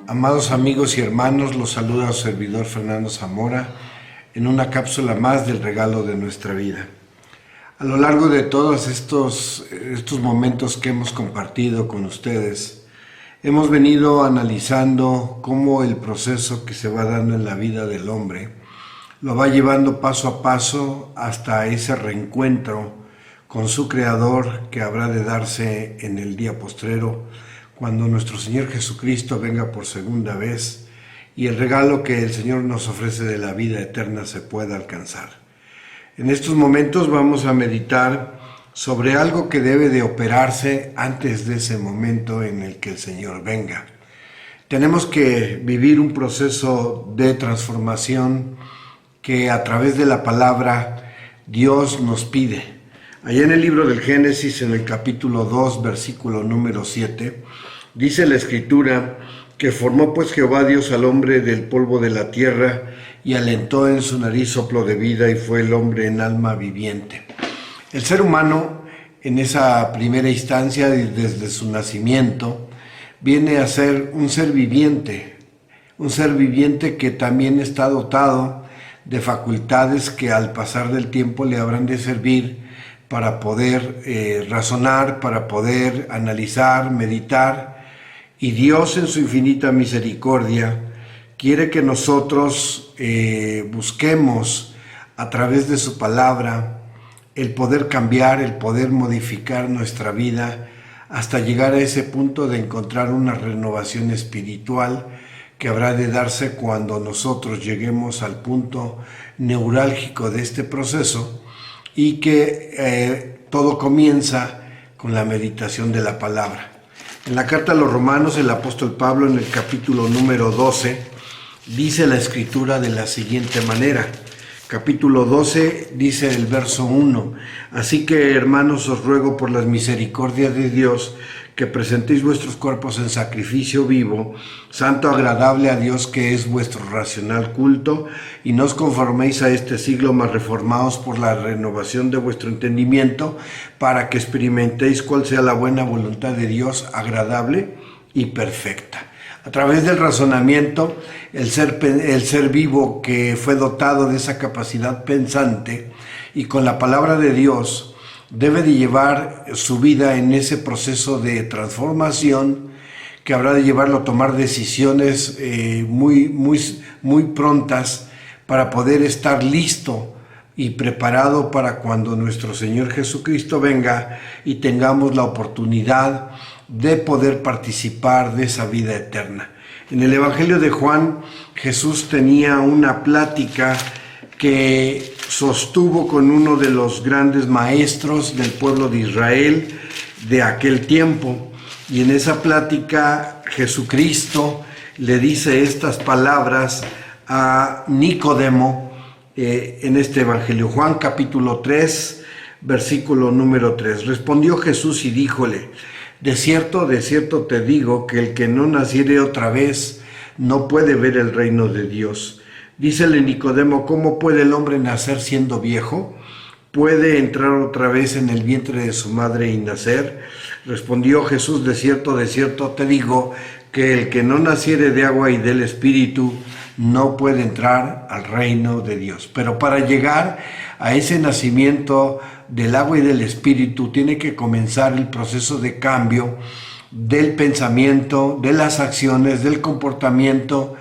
Amados amigos y hermanos, los saluda su servidor Fernando Zamora en una cápsula más del regalo de nuestra vida. A lo largo de todos estos momentos que hemos compartido con ustedes, hemos venido analizando cómo el proceso que se va dando en la vida del hombre lo va llevando paso a paso hasta ese reencuentro con su Creador que habrá de darse en el día postrero, cuando nuestro Señor Jesucristo venga por segunda vez y el regalo que el Señor nos ofrece de la vida eterna se pueda alcanzar. En estos momentos vamos a meditar sobre algo que debe de operarse antes de ese momento en el que el Señor venga. Tenemos que vivir un proceso de transformación que a través de la palabra Dios nos pide. Allá en el libro del Génesis, en el capítulo 2, versículo número 7, dice la Escritura que formó pues Jehová Dios al hombre del polvo de la tierra y alentó en su nariz soplo de vida y fue el hombre en alma viviente. El ser humano en esa primera instancia, desde su nacimiento, viene a ser un ser viviente que también está dotado de facultades que al pasar del tiempo le habrán de servir para poder razonar, para poder analizar, meditar. Y Dios en su infinita misericordia quiere que nosotros busquemos a través de su palabra el poder cambiar, el poder modificar nuestra vida hasta llegar a ese punto de encontrar una renovación espiritual que habrá de darse cuando nosotros lleguemos al punto neurálgico de este proceso y que todo comienza con la meditación de la palabra. En la carta a los Romanos, el apóstol Pablo, en el capítulo número 12, dice la Escritura de la siguiente manera. Capítulo 12 dice el verso 1: Así que, hermanos, os ruego por las misericordias de Dios que presentéis vuestros cuerpos en sacrificio vivo, santo, agradable a Dios, que es vuestro racional culto, y no os conforméis a este siglo, mas reformaos por la renovación de vuestro entendimiento, para que experimentéis cuál sea la buena voluntad de Dios, agradable y perfecta. A través del razonamiento, el ser vivo que fue dotado de esa capacidad pensante y con la palabra de Dios, debe de llevar su vida en ese proceso de transformación que habrá de llevarlo a tomar decisiones muy prontas para poder estar listo y preparado para cuando nuestro Señor Jesucristo venga y tengamos la oportunidad de poder participar de esa vida eterna. En el Evangelio de Juan, Jesús tenía una plática que sostuvo con uno de los grandes maestros del pueblo de Israel de aquel tiempo. Y en esa plática Jesucristo le dice estas palabras a Nicodemo en este Evangelio. Juan capítulo 3, versículo número 3. Respondió Jesús y díjole: de cierto te digo que el que no naciere otra vez no puede ver el reino de Dios. Dícele Nicodemo: ¿cómo puede el hombre nacer siendo viejo? ¿Puede entrar otra vez en el vientre de su madre y nacer? Respondió Jesús: de cierto te digo que el que no naciere de agua y del Espíritu no puede entrar al reino de Dios. Pero para llegar a ese nacimiento del agua y del Espíritu tiene que comenzar el proceso de cambio del pensamiento, de las acciones, del comportamiento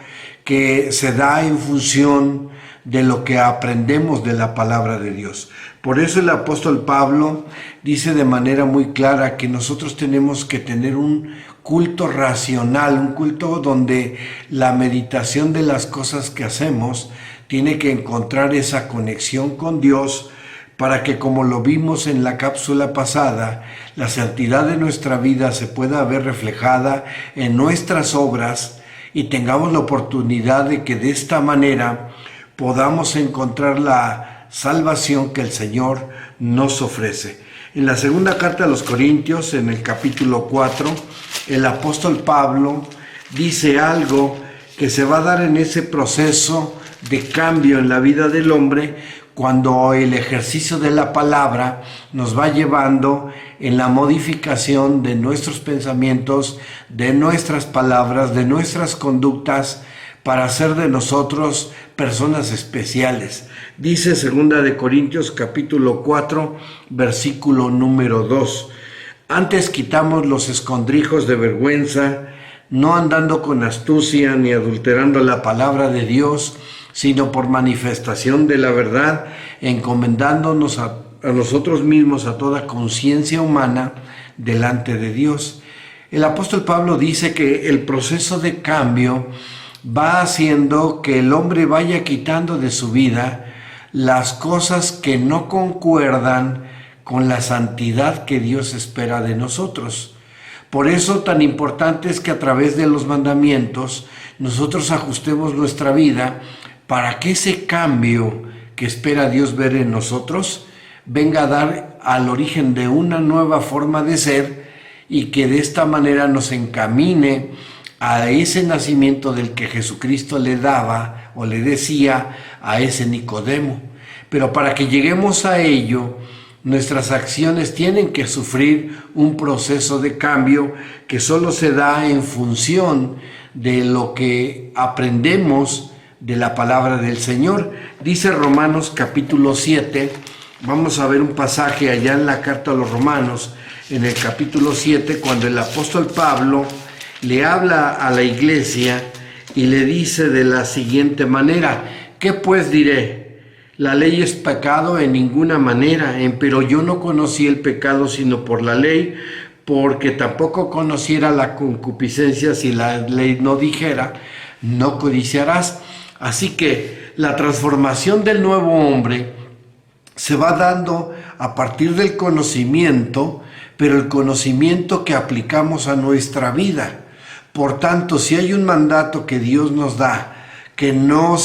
que se da en función de lo que aprendemos de la palabra de Dios. Por eso el apóstol Pablo dice de manera muy clara que nosotros tenemos que tener un culto racional, un culto donde la meditación de las cosas que hacemos tiene que encontrar esa conexión con Dios, para que, como lo vimos en la cápsula pasada, la santidad de nuestra vida se pueda ver reflejada en nuestras obras y tengamos la oportunidad de que de esta manera podamos encontrar la salvación que el Señor nos ofrece. En la segunda carta a los Corintios, en el capítulo 4, el apóstol Pablo dice algo que se va a dar en ese proceso de cambio en la vida del hombre, cuando el ejercicio de la palabra nos va llevando en la modificación de nuestros pensamientos, de nuestras palabras, de nuestras conductas, para hacer de nosotros personas especiales. Dice 2 de Corintios capítulo 4, versículo número 2. Antes quitamos los escondrijos de vergüenza, no andando con astucia ni adulterando la palabra de Dios, sino por manifestación de la verdad, encomendándonos a nosotros mismos a toda conciencia humana delante de Dios. El apóstol Pablo dice que el proceso de cambio va haciendo que el hombre vaya quitando de su vida las cosas que no concuerdan con la santidad que Dios espera de nosotros. Por eso tan importante es que a través de los mandamientos nosotros ajustemos nuestra vida para que ese cambio que espera Dios ver en nosotros venga a dar al origen de una nueva forma de ser y que de esta manera nos encamine a ese nacimiento del que Jesucristo le daba o le decía a ese Nicodemo. Pero para que lleguemos a ello, nuestras acciones tienen que sufrir un proceso de cambio que solo se da en función de lo que aprendemos de la palabra del Señor. Dice Romanos capítulo 7, vamos a ver un pasaje allá en la carta a los Romanos, en el capítulo 7, cuando el apóstol Pablo le habla a la iglesia y le dice de la siguiente manera: ¿qué pues diré? La ley es pecado en ninguna manera, pero yo no conocí el pecado sino por la ley, porque tampoco conociera la concupiscencia si la ley no dijera, no codiciarás. Así que la transformación del nuevo hombre se va dando a partir del conocimiento, pero el conocimiento que aplicamos a nuestra vida. Por tanto, si hay un mandato que Dios nos da, que no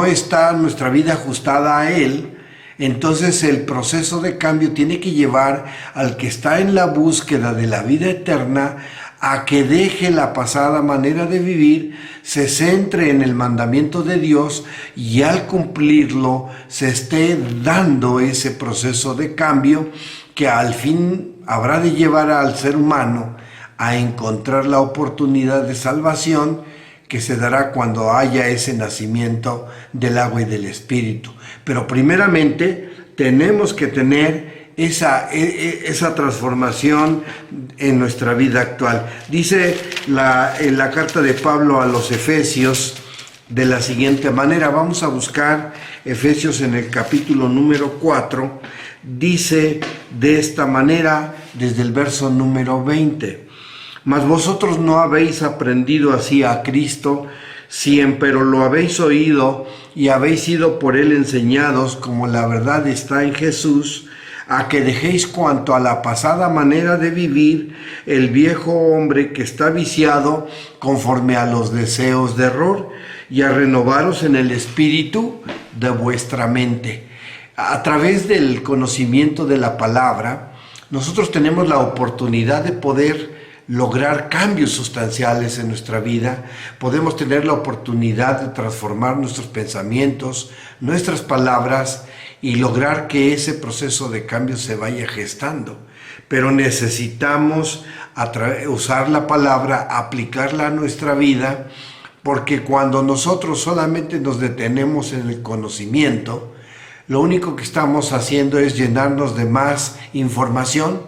está nuestra vida ajustada a Él, entonces el proceso de cambio tiene que llevar al que está en la búsqueda de la vida eterna a que deje la pasada manera de vivir, se centre en el mandamiento de Dios y al cumplirlo se esté dando ese proceso de cambio que al fin habrá de llevar al ser humano a encontrar la oportunidad de salvación que se dará cuando haya ese nacimiento del agua y del Espíritu. Pero primeramente tenemos que tener esa transformación en nuestra vida actual. Dice en la carta de Pablo a los Efesios de la siguiente manera, vamos a buscar Efesios en el capítulo número 4, dice de esta manera desde el verso número 20: Mas vosotros no habéis aprendido así a Cristo, si empero lo habéis oído y habéis sido por él enseñados, como la verdad está en Jesús, a que dejéis cuanto a la pasada manera de vivir el viejo hombre que está viciado conforme a los deseos de error, y a renovaros en el espíritu de vuestra mente. A través del conocimiento de la palabra, nosotros tenemos la oportunidad de poder lograr cambios sustanciales en nuestra vida. Podemos tener la oportunidad de transformar nuestros pensamientos, nuestras palabras y lograr que ese proceso de cambio se vaya gestando. Pero necesitamos usar la palabra, aplicarla a nuestra vida, porque cuando nosotros solamente nos detenemos en el conocimiento, lo único que estamos haciendo es llenarnos de más información,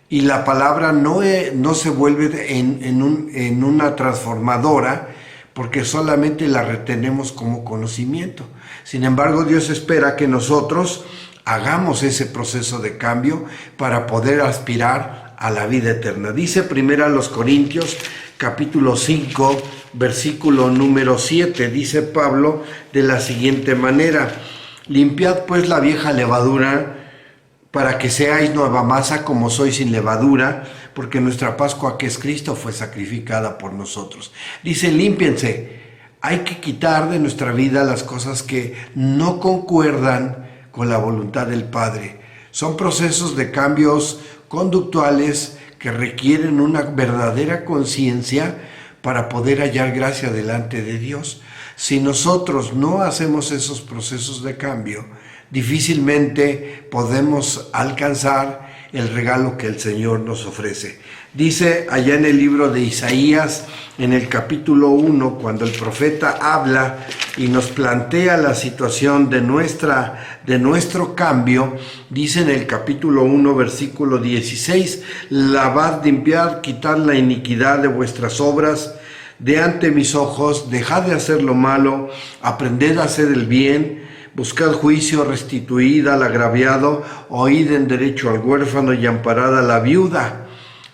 y la palabra no se vuelve en una transformadora, porque solamente la retenemos como conocimiento. Sin embargo, Dios espera que nosotros hagamos ese proceso de cambio para poder aspirar a la vida eterna. Dice 1 Corintios capítulo 5, versículo número 7, dice Pablo de la siguiente manera: limpiad pues la vieja levadura, para que seáis nueva masa como sois sin levadura, porque nuestra Pascua, que es Cristo, fue sacrificada por nosotros. Dice, límpiense. Hay que quitar de nuestra vida las cosas que no concuerdan con la voluntad del Padre. Son procesos de cambios conductuales que requieren una verdadera conciencia para poder hallar gracia delante de Dios. Si nosotros no hacemos esos procesos de cambio, difícilmente podemos alcanzar el regalo que el Señor nos ofrece. Dice allá en el libro de Isaías, en el capítulo 1, cuando el profeta habla y nos plantea la situación de nuestro cambio, dice en el capítulo 1, versículo 16, lavad, limpiad, quitad la iniquidad de vuestras obras de ante mis ojos, dejad de hacer lo malo, aprended a hacer el bien, buscad juicio, restituid al agraviado, oíd en derecho al huérfano y amparad a la viuda.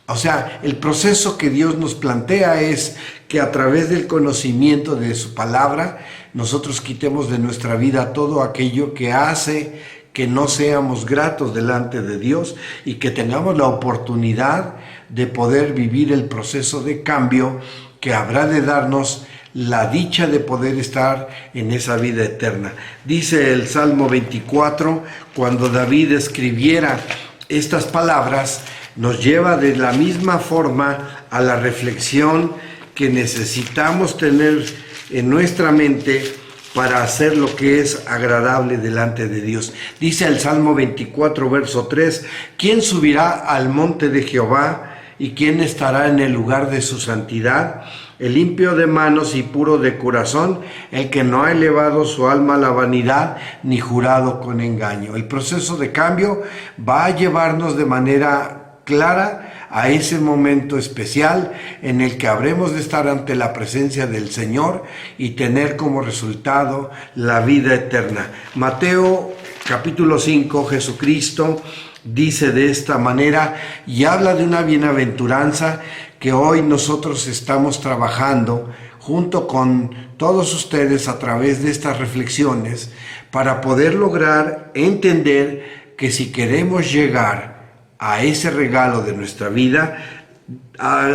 O sea, el proceso que Dios nos plantea es que a través del conocimiento de su palabra, nosotros quitemos de nuestra vida todo aquello que hace que no seamos gratos delante de Dios y que tengamos la oportunidad de poder vivir el proceso de cambio que habrá de darnos la dicha de poder estar en esa vida eterna. Dice el Salmo 24, cuando David escribiera estas palabras, nos lleva de la misma forma a la reflexión que necesitamos tener en nuestra mente para hacer lo que es agradable delante de Dios. Dice el Salmo 24, verso 3, ¿quién subirá al monte de Jehová y quién estará en el lugar de su santidad? El limpio de manos y puro de corazón, el que no ha elevado su alma a la vanidad ni jurado con engaño. El proceso de cambio va a llevarnos de manera clara a ese momento especial en el que habremos de estar ante la presencia del Señor y tener como resultado la vida eterna. Mateo capítulo 5, Jesucristo dice de esta manera y habla de una bienaventuranza que hoy nosotros estamos trabajando junto con todos ustedes a través de estas reflexiones para poder lograr entender que si queremos llegar a ese regalo de nuestra vida,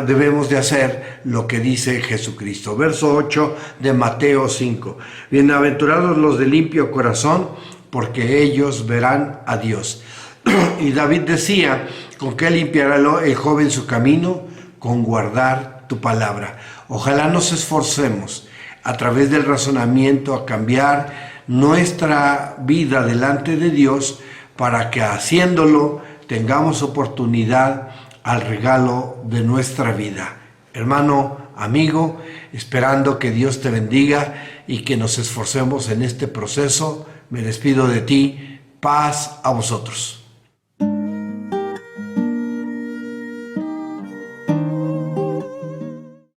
debemos de hacer lo que dice Jesucristo. Verso 8 de Mateo 5. Bienaventurados los de limpio corazón, porque ellos verán a Dios. Y David decía, ¿con qué limpiará el joven su camino? Con guardar tu palabra. Ojalá nos esforcemos a través del razonamiento a cambiar nuestra vida delante de Dios para que haciéndolo tengamos oportunidad al regalo de nuestra vida. Hermano, amigo, esperando que Dios te bendiga y que nos esforcemos en este proceso, me despido de ti. Paz a vosotros.